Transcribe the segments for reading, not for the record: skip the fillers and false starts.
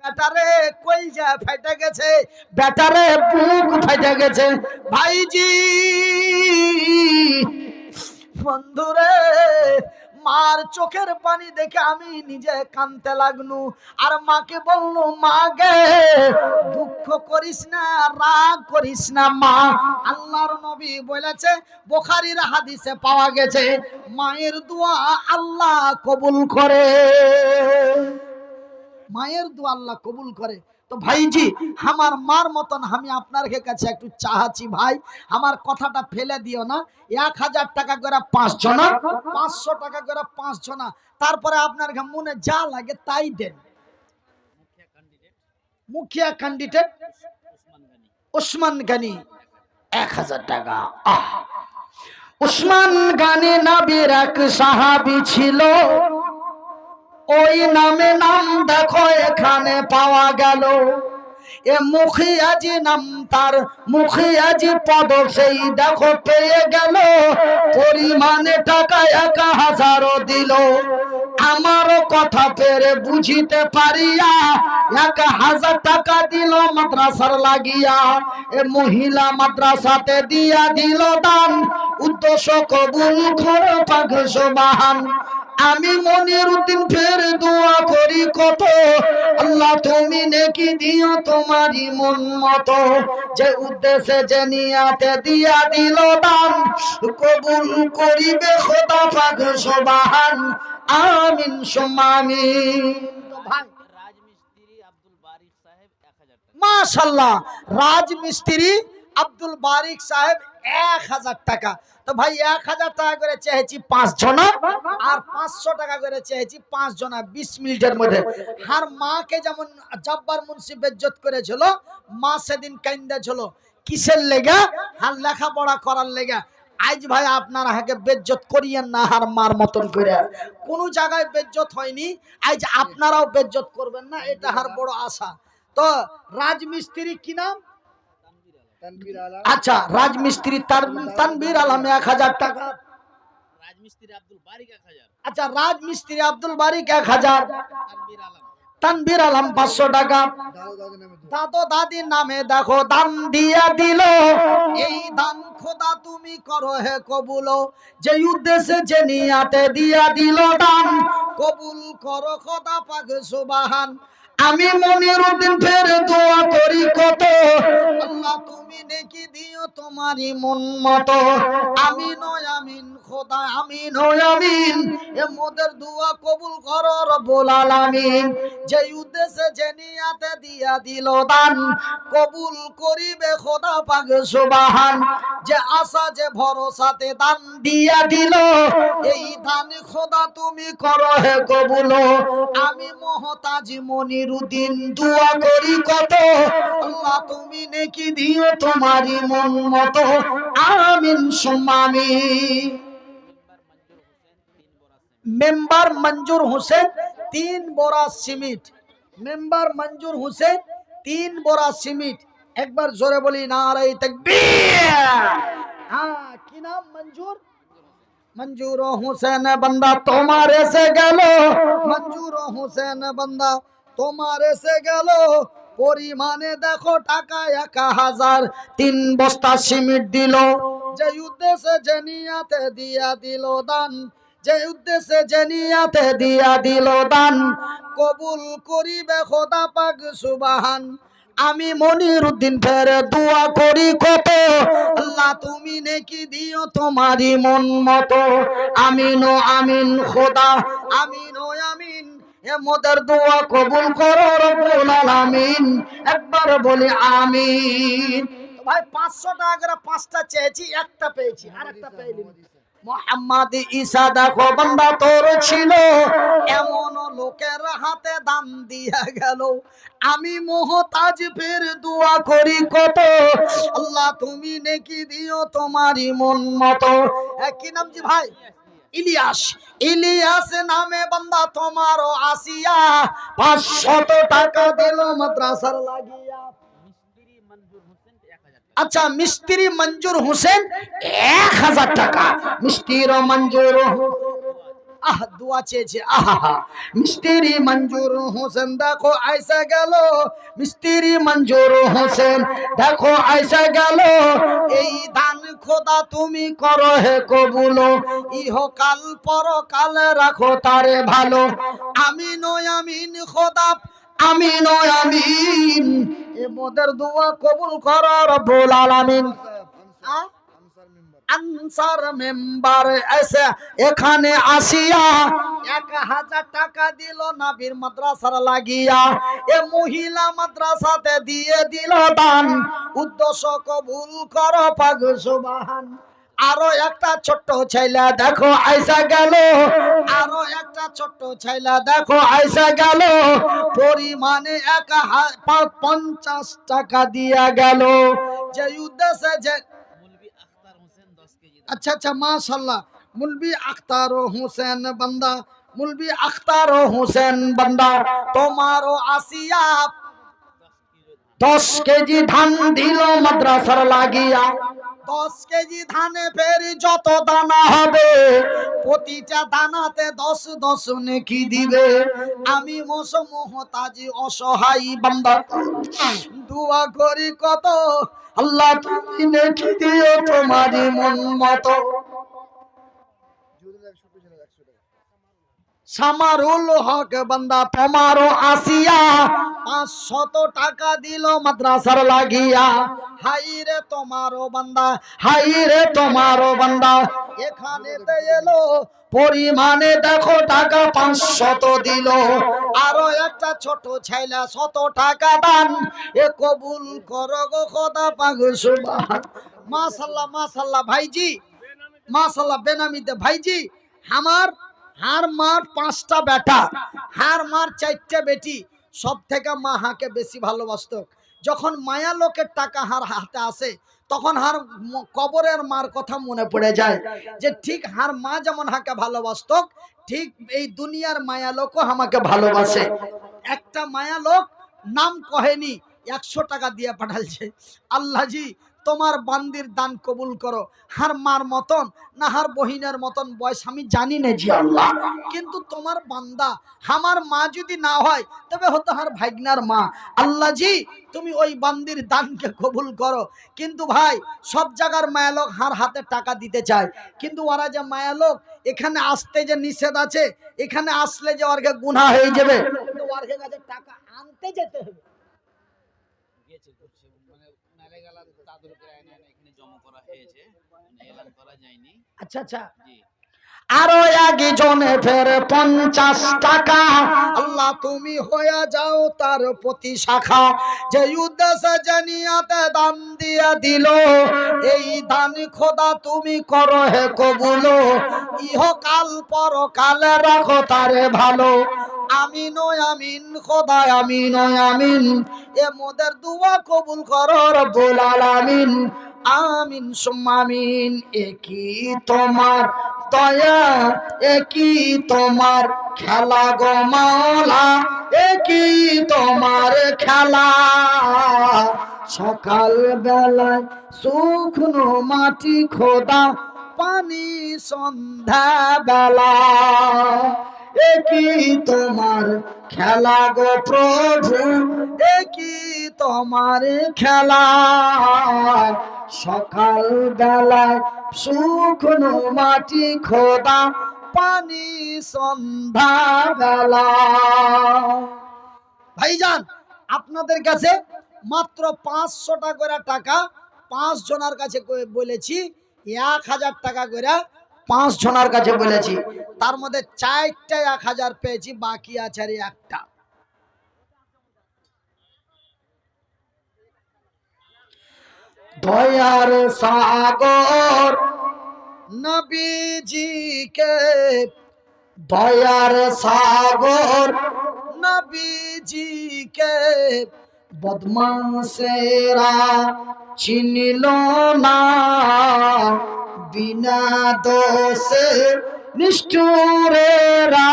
বেটারে কইজা ফেটে গেছে, বেটারে বুক ফেটে গেছে। ভাইজি বন্ধুরে, মার চোখের পানি দেখে আমি নিজে কাঁদতে লাগনু। আর মাকে বললু, মা গে দুঃখ করিস না, রাগ করিস না মা। আল্লাহর নবী বলেছে, বুখারীর হাদিসে পাওয়া গেছে, মায়ের দোয়া আল্লাহ কবুল করে। মায়ের দোয়া আল্লাহ কবুল করে। তো ভাইজি আমার মার মতন আমি আপনার কাছে একটু চাহাচ্ছি ভাই, আমার কথাটা ফেলে দিও না। 1000 টাকা করে 5 জনা, 500 টাকা করে 5 জনা, তারপরে আপনার মনে যা লাগে তাই দেন। মুখিয়া ক্যান্ডিডেট ওসমান গনি 1000 টাকা। ওসমান গনি নবীর এক সাহাবী ছিল, ওই নামে নাম দেখো এখানে পাওয়া গেল। এ মুখিয়াজি নাম তার, মুখিয়াজি পদ সেই দেখো পেয়ে গেল। পরিমাণে টাকা 1000 দিল। আমারও কথা পেরে বুঝিতে পারিয়া 1000 টাকা দিল মাদ্রাসার লাগিয়া। এ মহিলা মাদ্রাসাতে দিয়া দিল দান, উদ্দেশ্য কবুল করো পাক সুবহান। আমি মনিরউদ্দিন ফের দোয়া করি কত, আল্লাহ তুমি নেকি দিও তোমারই মন মতো। যে উদ্দেশ্যে যে নিয়াতে দিয়া দিল দান, কবুল করিবে খোদা পাক সুবহান। আমিন সুম্মা আমিন। মাশাআল্লাহ, রাজমিস্ত্রি আব্দুল বারিক সাহেব 1000 টাকা। তো ভাই 1000 টাকা করে চেয়েছি 5 জনা, আর 500 টাকা করে চেয়েছি 5 জনা 20 মিনিটের মধ্যে। আর মাকে যেমন জব্বার মুন্সি বেজ্জত করেছিল, মা সেদিন কাইন্দেছিল কিসের লেগা? আর লেখাপড়া করার লেগা। আজ ভাই আপনারা হাকে বেজ্জত করিয়েন না আর মার মতন করে। কোন জায়গায় বেজ্জত হয়নি, আজ আপনারাও বেজ্জত করবেন না, এটা আর বড় আশা। তো রাজমিস্ত্রি কি নাম? আচ্ছা, রাজমিস্ত্রি তানভীর আলম 1000 টাকা। রাজমিস্ত্রি আব্দুল বারিক 1000। আচ্ছা, রাজমিস্ত্রি আব্দুল বারিক 1000। তানভীর আলম 500 টাকা। দাদু দাদির নামে দেখো দান দিয়া দিল। এই দান খোদা তুমি করো হে কবুল। যে উদ্দেশ্যে যে নিয়াতে দিয়া দিল দান, কবুল করো খোদা পাক সুবহান। আমি মনিরউদ্দিন ফের দোয়া করি কত, আল্লাহ তুমি নেকি দিও তোমারই মন মতো। আমিন ও আমিন খোদা, আমিন ও আমিন। এ মোদের দোয়া কবুল করো রব্বুল আলামিন। যে উদ্দেশ্যে যে নিয়াতে দিয়া দিল দান, কবুল করিবে খোদা পাক সুবহান। যে আশা যে ভরসাতে দান দিয়া দিল, এই দান খোদা তুমি করো হে কবুল। আমি মুহতাজ মনিরউদ্দিন দোয়া করি কত, আল্লাহ তুমি নেকি দিও তোমারই মন মতো। আমিন সুম্মা আমিন। মেম্বার মঞ্জুর হোসেন 3 বোরা সিমেন্ট। মেম্বার মঞ্জুর হোসেন 3 বোরা সিমেন্ট। একবার জোরে বলি নারে তাকবীর। হ্যাঁ, কি নাম? মঞ্জুর। मंजूर हुसैन बंदा तुम्हारे से गलो, मंजूर हुसैन बंदा तुम्हारे से गलो। परिमाणे देखो टाका 1000, 3 বস্তা সিমেন্ট দিল। যে উদ্দেশ্যে যে নিয়াতে দিয়া দিল দান, যে উদ্দেশ্যে যে নিয়াতে দিয়া দিল দান, কবুল করিবে খোদা পাক সুবহান। আমি মনিরউদ্দিন ফের দোয়া করি কত, আল্লাহ তুমি নেকি দিও তোমারই মন মতো। আমিন ও আমিন খোদা, আমিন ও আমিন। এ মোদের দোয়া কবুল করো রব্বুল আলামিন। একবার বলি আমিন। ভাই 500 টাকা করে 5টা চেয়েছি, একটা পেয়েছি, আরেকটা পেইনি। মোহাম্মদ ঈসা দেখো বান্দা তোর ছিল, এমন লোকের হাতে দান দিয়া গেল। আমি মুহতাজ ফের দোয়া করি কত, আল্লাহ তুমি নেকি দিও তোমারই মন মতো। কি নাম জি ভাই? ইলিয়াস। ইলিয়াস নামে বান্দা তোমারও আসিয়া 500 টাকা দিল মাদ্রাসার লাগিয়া। अच्छा मिस्त्री मंजूर हुसैन 1000 টাকা। मिस्त्री मंजूर আহ দোয়া চেয়েছে, আহা মিস্ত্রি মঞ্জুর হোসেন দেখো আইসা গেল, মিস্ত্রি মঞ্জুর হোসেন দেখো আইসা গেল, এই দান খোদা তুমি করো হে কবুল, ইহকাল পরকাল রাখো তারে ভালো, আমিন ও আমিন খোদা, আমিন ও আমিন, এ মোদের দোয়া কবুল করো রব্বুল আলামিন। আনসার মেম্বার এসে এখানে আসিয়া 1000 টাকা দিল নবীর মাদ্রাসার লাগিয়া, এ মহিলা মাদ্রাসাতে দিয়ে দিল দান, উদ্দেশ্য কবুল করো পাক সুবহান। আরো একটা ছোট্ট ছেলে দেখো আইসা গেল, আরো একটা ছোট্ট ছেলে দেখো আইসা গেল, পরিমাণে 50 টাকা দিয়া গেল, যে উদ্দেশ্যে যে अच्छा अच्छा माशाल्लाह मुलबी अख्तार हुसैन बंदा, मुलबी अख्तार हुसैन बंदा, तुम्हारो आसिया 10 কেজি ধান দিল মাদ্রাসার লাগিয়া, 10 কেজি ধানে ফের যত দানা হবে প্রতিটা দানাতে 10 10 নেকি দিবে। আমি মোহতাজি অসহায় বান্দা দোয়া করি কত, আল্লাহ তুমি নেকি দিও তোমারই মন মতো। সামারুল হক বান্দা তোমারও আসিয়া 500 টাকা দিল মাদ্রাসার লাগিয়া, হাই রে তোমারও বান্দা, হাই রে তোমারও বান্দা, এখানেতে এলো পরিমাণে দেখো টাকা 500 দিল, আরো একটা ছোট ছেলে 100 টাকা দান, এ কবুল করো গো খোদা পাক সুবহান। মাশাআল্লাহ মাশাআল্লাহ ভাইজি, মাশাআল্লাহ বেনামিতে ভাইজি, আমার হার মার 5টা বেটা, হার মার 4টা বেটি, সব থেকে মা হাকে বেশি ভালোবাসত। যখন মায়া লোকের টাকা হার হাতে আসে তখন হার কবরের মার কথা মনে পড়ে যায়, যে ঠিক হার মা যেমন হাকে ভালোবাসত, ঠিক এই দুনিয়ার মায়া লোকও আমাকে ভালোবাসে। একটা মায়া লোক নাম কহেনি 100 টাকা দিয়ে পাঠালছে, আল্লাহজি তোমার বান্দির দান কবুল করো, হার মার মতন না হার বহিনের মতন বয়স আমি জানি না জি আল্লাহ, কিন্তু তোমার বান্দা আমার মা যদি না হয় তবে হতো হার ভাইগনার মা, আল্লাহ জি তুমি ওই বান্দির দানকে কবুল করো। কিন্তু ভাই সব জায়গার মায়া লোক হার হাতে টাকা দিতে চায়, কিন্তু ওরা যে মায়া লোক এখানে আসতে যে নিষেধ আছে, এখানে আসলে যে ওর গুনাহ হয়ে যাবে, কিন্তু ওর কাছে টাকা আনতে যেতে হবে। আচ্ছা আচ্ছা আরো একজনে ফের 50 টাকা, আল্লাহ তুমি হয়ে যাও তার প্রতি শাখা, যে উদ্দেশ্যে জানিয়াতে দান দিয়া দিল, এই দান খোদা তুমি করো হে কবুল, ইহকাল পরকাল রাখো তারে ভালো, আমিন ও আমিন খোদা, আমিন ও আমিন, এ মোদের দোয়া কবুল করো রব্বুল আলামিন, আমিন সুম্মা আমিন। একই তোমার দয়া, একই তোমার খেলা গো মাওলা, একই তোমার খেলা, সকাল বেলায় শুকনো মাটি খোদা পানি সন্ধ্যা বেলা, একই তোমার খেলা গো প্রভু, একই তোমার খেলা, সকাল বেলায় শুকনো মাটি খোদা পানি সন্ধ্যা বেলা। ভাইজান আপনাদের কাছে মাত্র 500 টাকা করে টাকা 5 জনের কাছে বলেছি, 1000 টাকা করে 5 জনের কাছে বলেছি, তার মধ্যে 4টা 1000 পেয়েছি, বাকি আছে আর একটা। দয়ার সাগর নবীজিকে, দয়ার সাগর নবীজিকে বদমাশেরা চিনিল না, বিনা দোষে নিষ্ঠুরেরা,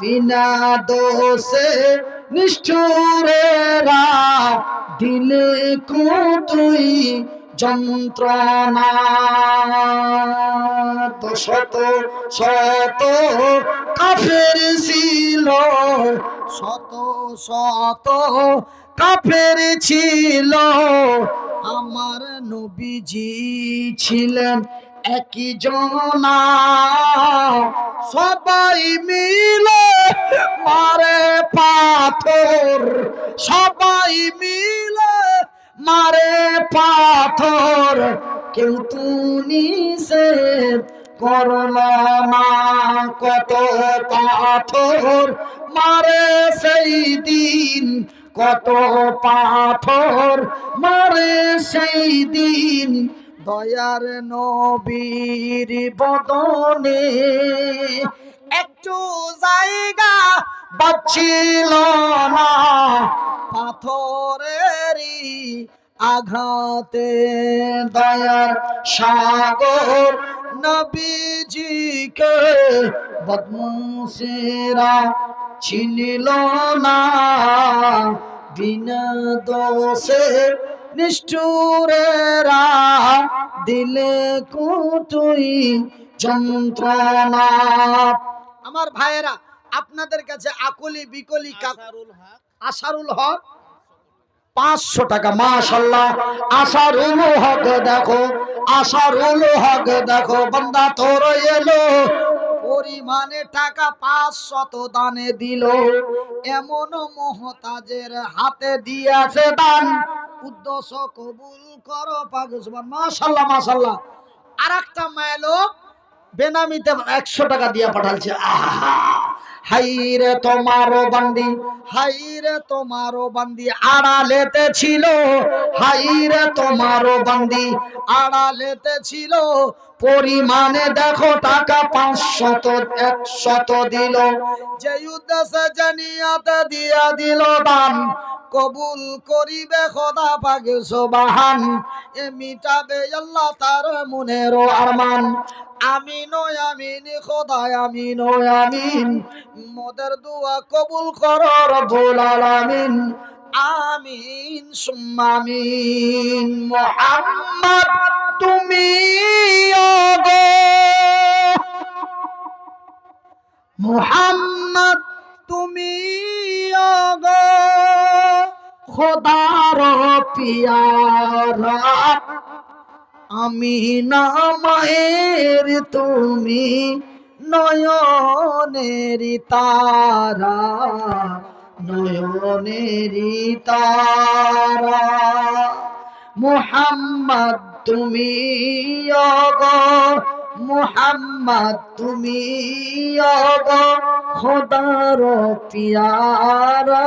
বিনা দোষে নিষ্ঠুরেরা, দিলে কো তুই যন্ত্রণা। তো শত শত কাফের ছিল, শত শত কাফের ছিল, আমার নবীজি ছিলেন একই জনা। সবাই মিলে মারে পাথর, সবাই মিলে মারে পাথর, কেউ তুমি সে করলো না। কত পাথর মারে সেই দিন, কত পাথর মারে সেই দিন, দয়ার নবীর বদনে একটু জায়গা বাঁচছিল না। পাথরেরই আঘাতে দয়ার সাগর নবীজিকে বদমুসেরা চিনিল না। বিনা দোষে নিষ্ঠুরেরা দিলে কুতুই যন্ত্রণা। আমার ভাইয়েরা, আপনাদের কাছে আকলি বিকলি আশারুল হক 500 টাকা। মাশাআল্লাহ, আশারুল হক দেখো, আশারুল হক দেখো, বান্দা তোর এলো পরিমাণে টাকা 500 দানে দিল। এমন মুহতাজের হাতে দিয়েছে দান, উদ্দেশ্য কবুল করো পাক সুবহান। মাশাআল্লাহ মাশাআল্লাহ। আরেকটা মায় লোক বেনামিতে 100 টাকা দিয়া পাঠালছে। আহা, হাইরে তোমারও বান্দি, হাইরে তোমারও বান্দি আড়ালেতে ছিল, হাইরে তোমারও বান্দি আড়ালেতে ছিল, পরিমাণে দেখো টাকা 500 100 দিল। যে উদ্দেশ্যে জানিয়াতে দিয়া দিল দান, কবুল করিবে খোদা পাক সুবহান। এ মিটাবে আল্লাহ তার মনের আরমান। আমিন ও আমিন খোদা, আমিন ও আমিন, মোদের দোয়া কবুল করো রব্বুল আলামিন। আমিন সুম্মা আমিন। মুহাম্মদ তুমি ওগো, মুহাম্মদ তুমি ওগো খোদার পিয়ারা, আমিনা মায়ের তুমি নয়নের তারা, নয়নের তারা। মুহাম্মদ তুমি ওগো, মুহাম্মদ তুমি ওগো খোদার পিয়ারা,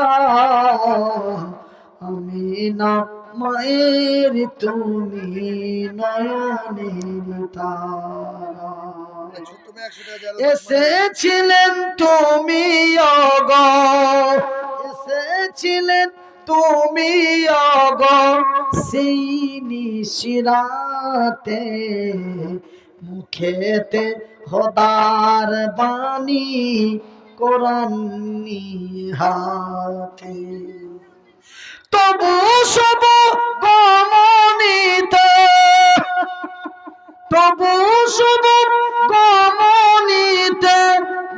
আমিনা মায়ের তুমি নয়নের তারা। এসেছিলেন তুমি ওগো, এসেছিলেন তুমি ওগো সেই নিশিরাতে, মুখেতে খোদার বাণী কোরআন হাতে। তবু সব গমনিতে, তবু সব গমনিতে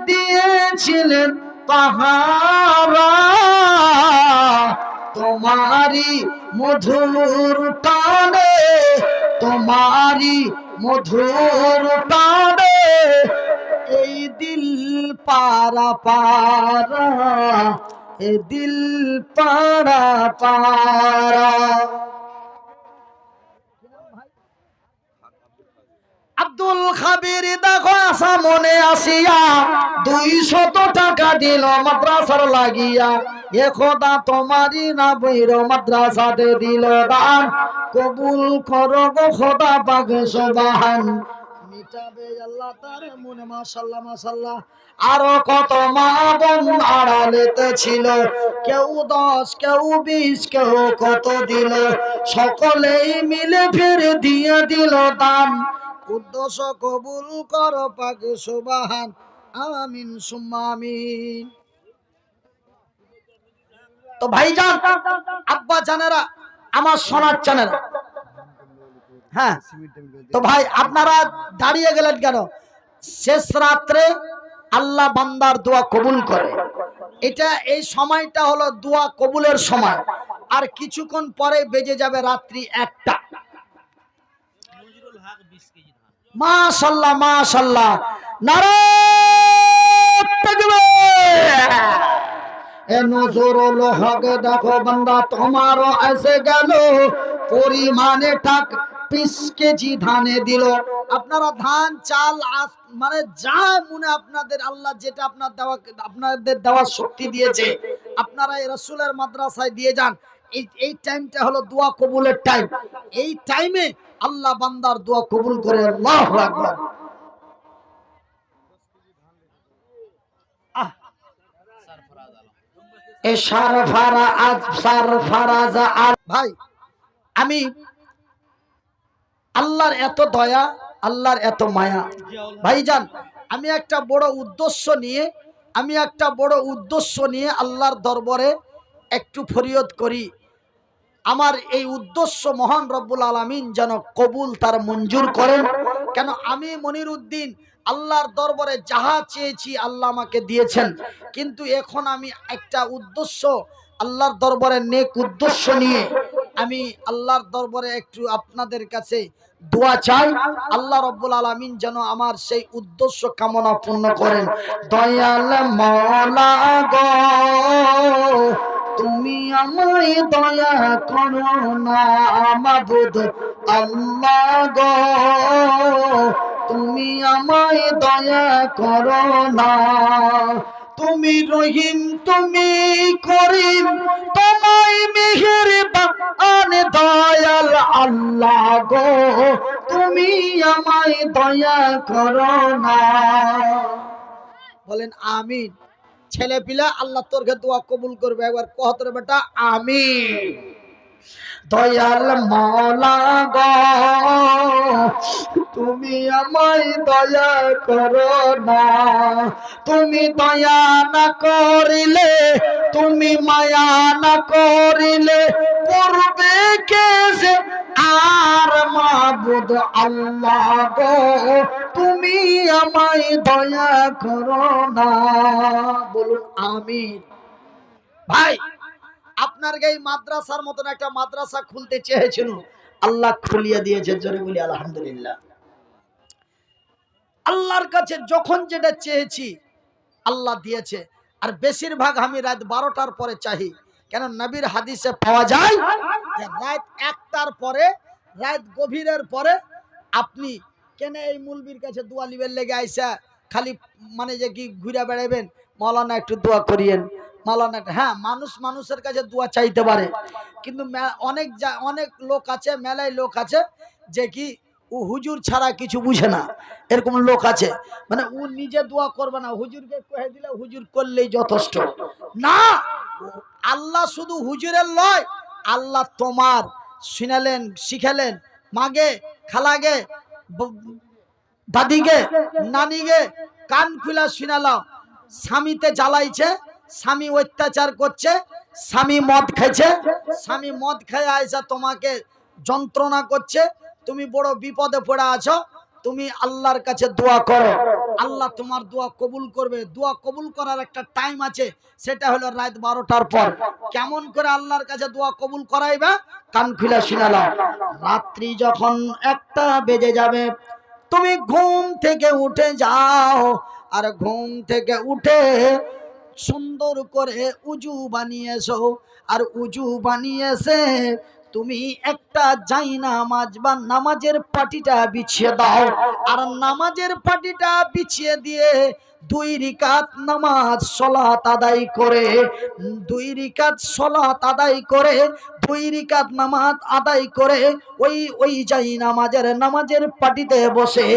দিয়েছিলেন পাহারা, তোমারি মধুর টানে, তোমারি মধুর টানে এই দিল পারা পারা, এ দিল পারা পারা। আব্দুল খাবির দেখো আসা মনে আসিয়া 200 টাকা দিল মাদ্রাসার লাগিয়া, এ খোদা তোমারই না বইর মাদ্রাসাতে দিল দান, কবুল করো গো খোদা পাক সুবহান। মিটাবে আল্লাহ তার মনে। মাশাআল্লাহ মাশাআল্লাহ। আরো কত মা বোন আড়ালেতে ছিল, কেউ 10 কেউ 20 কেউ কত দিল, সকলেই মিলে ফির দিয়ে দিল দান, উদ্দেশ্য কবুল করো পাক সুবহান। আমিন সুম্মা আমিন। তো ভাইজান, আব্বা জানেরা, আমার সোনার চানেরা, হ্যাঁ, তো ভাই আপনারা দাঁড়িয়ে গেলেন কেন? শেষ রাত্রে আল্লাহ বান্দার দোয়া কবুল করে। এটা এই সময়টা হলো দোয়া কবুলের সময়। আর কিছুক্ষণ পরে বেজে যাবে রাত্রি 1টা। মাশাআল্লাহ মাশাআল্লাহ, নারায়ে তাকবীর। এ নজরুল হক দেখো বান্দা তোমারও এসে গেল, পরিমাণে টাক 20 কেজি ধানে দিল। আপনারা ধান চাল মানে যা মনে আপনাদের আল্লাহ যেটা আপনাদের দেওয়ার শক্তি দিয়েছে, আপনারা এই রাসূলের মাদ্রাসায় দিয়ে যান। এই টাইমটা হলো দোয়া কবুলের টাইম। এই টাইমে আল্লাহ বান্দার দোয়া কবুল করে। আল্লাহু আকবার। ভাই আমি আল্লাহর এত দয়া, আল্লাহর এত মায়া। ভাইজান আমি একটা বড় উদ্দেশ্য নিয়ে আল্লাহর দরবারে একটু ফরিয়াদ করি। আমার এই উদ্দেশ্য মহান রব্বুল আলামিন যেন কবুল তার মঞ্জুর করেন। কেন আমি মনিরউদ্দিন আল্লাহর দরবারে যাহা চেয়েছি আল্লাহ আমাকে দিয়েছেন, কিন্তু এখন আমি একটা উদ্দেশ্য আল্লাহর দরবারে নেক উদ্দেশ্য নিয়ে আমি আল্লাহর দরবারে একটু আপনাদের কাছে দোয়া চাই। আল্লাহ রব্বুল আলামিন যেন আমার সেই উদ্দেশ্য কামনা পূর্ণ করেন। দয়াল মাওলা গো তুমি আমায় দয়া করো না, মাবুদ আল্লাহ গো তুমি আমায় দয়া করো না। তুমি রহিম তুমি করিম, তোমায় মেহেরবান দয়াল আল্লাহ গো তুমি আমায় দয়া করো না। বলেন আমিন। ছেলে পিলা আল্লাহ তোর দোয়া কবুল করবে। একবার কহতরে বেটা আমিন। দয়াল মাওলা গো তুমি আমায় দয়া করো না, তুমি দয়া না করিলে, তুমি মায়া না করিলে করবে কে যে আর মাবুদ আল্লাহ গো তুমি আমায় দয়া করো না। বলুন আমিন। ভাই আপনার এই মাদ্রাসার মতন একটা মাদ্রাসা খুলতে চেয়েছিল, আল্লাহ খুলিয়ে দিয়েছে। জোরে বলি আলহামদুলিল্লাহ। আল্লাহর কাছে যখন যেটা চেয়েছি আল্লাহ দিয়েছে। আর বেশিরভাগ আমি রাত 12টার পরে চাই। কেন নবীর হাদিসে পাওয়া যায় যে রাত 1টার পরে, রাত গভীরের পরে আপনি কেন এই মুলবির কাছে দোয়া লিবের লেগে আইসা খালি মানে যে কি ঘুরে বেড়াবেন, মাওলানা একটু দোয়া করিয়েন, মাওলানা। হ্যাঁ, মানুষের কাছে দোয়া চাইতে পারে, কিন্তু অনেক লোক আছে, মেলায় লোক আছে যে কি ও হুজুর ছাড়া কিছু বুঝে না। এরকম লোক আছে, মানে ও নিজে দোয়া করবে না, হুজুরকে কহে দিলে হুজুর করলেই যথেষ্ট। না, আল্লাহ শুধু হুজুরের লয়, আল্লাহ তোমার শুনালেন, শিখালেন, মাগে, খালাগে, দাদিগে, নানিগে কান খুলা শুনালাম। স্বামীতে জ্বালাইছে, স্বামী অত্যাচার করছে, স্বামী মদ খাইছে, স্বামী মদ খেয়ে আইসা তোমাকে যন্ত্রণা করছে, তুমি বড় বিপদে পড়ে আছো, তুমি আল্লাহর কাছে দোয়া করো, আল্লাহ তোমার দোয়া কবুল করবে। দোয়া কবুল করার একটা টাইম আছে, সেটা হলো রাত 12টার পর। কেমন করে আল্লাহর কাছে দোয়া কবুল করাইবা? কান খুলে শুনালাম। রাত্রি যখন 1টা বেজে যাবে, তুমি ঘুম থেকে উঠে যাও, আর ঘুম থেকে উঠে সুন্দর করে উজু বানিয়েছো, আর উজু বানিয়েছে তুমি একটা জায়নামাজ বা নামাজের পাটিটা বিছিয়ে দাও। আর নামাজের পাটিটা বিছিয়ে দিয়ে 2 রাকাত নামাজ সালাত আদায় করে, 2 রাকাত সালাত আদায় করে, 2 রাকাত নামাজ আদায় করে ওই নামাজের পাটিতে বসে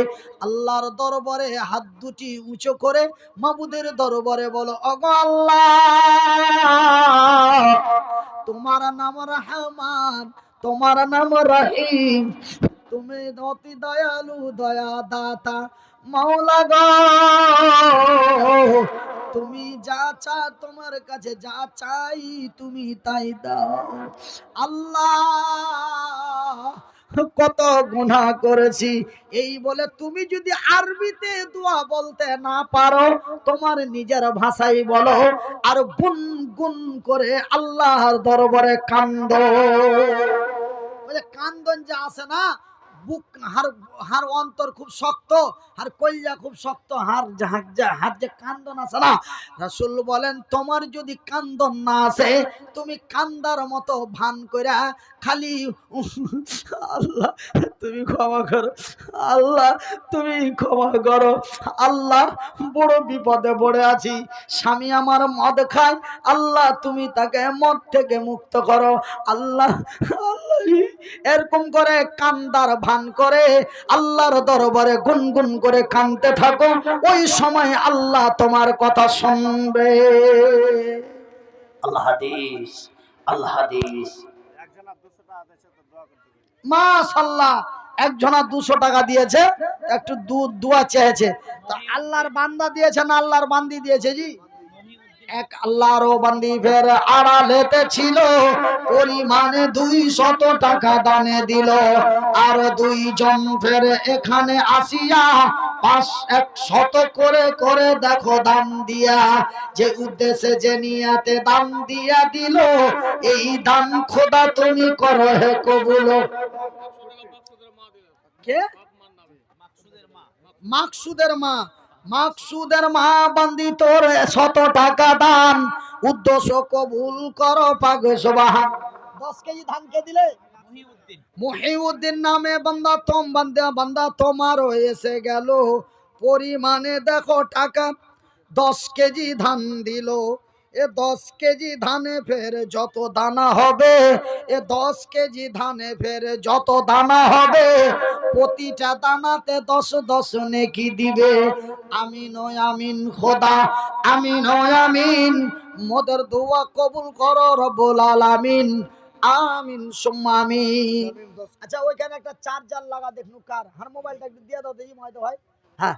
আল্লাহর দরবারে হাত দুটি উঁচু করে মাবুদের দরবারে বলো, ওগো আল্লাহ তোমার নাম রহমান, তোমার নাম রহিম, তুমি অতি দয়ালু দয়া দাতা, মাওলা গো তুমি যা চা তোমার কাছে যা চাই তুমি তাই দাও। আল্লাহ কত গুনাহ করেছি। এই বলে তুমি যদি আরবিতে দোয়া বলতে না পারো, তোমার নিজের ভাষায় বলো, আর গুনগুন করে আল্লাহর দরবারে কান্দো। বলে কান্দন যে আছে না, বুক হার হার অন্তর খুব শক্ত, আর কলিজা খুব শক্ত, হাত যে কান্দন আছে না, রাসূল বলেন তোমার যদি কান্দন না আছে, তুমি কান্দার মতো ভান কইরা খালি আল্লাহ তুমি ক্ষমা করো, আল্লাহ তুমি ক্ষমা করো, আল্লাহ বড় বিপদে পড়ে আছি, স্বামী আমার মদ খায়, আল্লাহ তুমি তাকে মদ থেকে মুক্ত করো, আল্লাহ আল্লাহ, এরকম করে কান্দার ভান করে আল্লাহর দরবারে গুনগুন করে কাঁদতে থাকো, ওই সময় আল্লাহ তোমার কথা শুনবে। আল্লাহ হাদিস, আল্লাহ হাদিস। মাশাআল্লাহ, একজনা 200 টাকা দিয়েছে, একটু দোয়া চেয়েছে। তো আল্লাহর বান্দা দিয়েছে না আল্লাহর বান্দি দিয়েছে? জি, এক আল্লাহর বান্দি ফের আড়ালেতে ছিল, পরিমাণে 200 টাকা দানে দিল, আর 2 জন ফের এখানে আসিয়া 100 করে করে দেখো দান দিয়া, যে উদ্দেশ্যে যে নিয়াতে দান দিয়া দিল, এই দান খোদা তুমি করো হে কবুল। কে? মাকসুদের মা। মাকসুদের মা বান্দি তোর 100 টাকা দান, উদ্দেশ্য কবুল করো পাক সুবহান। 10 কেজি ধান কে দিলে? মুহিউদ্দিন নামে বান্দা, বান্দা তোমার এসে গেল, পরিমাণে দেখো টাকা 10 কেজি ধান দিল। এ 10 কেজি ধানে ফের যত দানা হবে, এ 10 কেজি ধানে ফের যত দানা হবে, প্রতিটা দানাতে 10 10 নেকি দিবে। আমিন ও আমিন খোদা, আমিন ও আমিন, মোদের দোয়া কবুল করো রব্বুল আলামিন, আমিন সুম্মা আমিন। আচ্ছা ওইখানে একটা চার্জার লাগা দেখনু কার, হার মোবাইলটা একটু দিয়ে দাও দেখি ময়দা ভাই। হ্যাঁ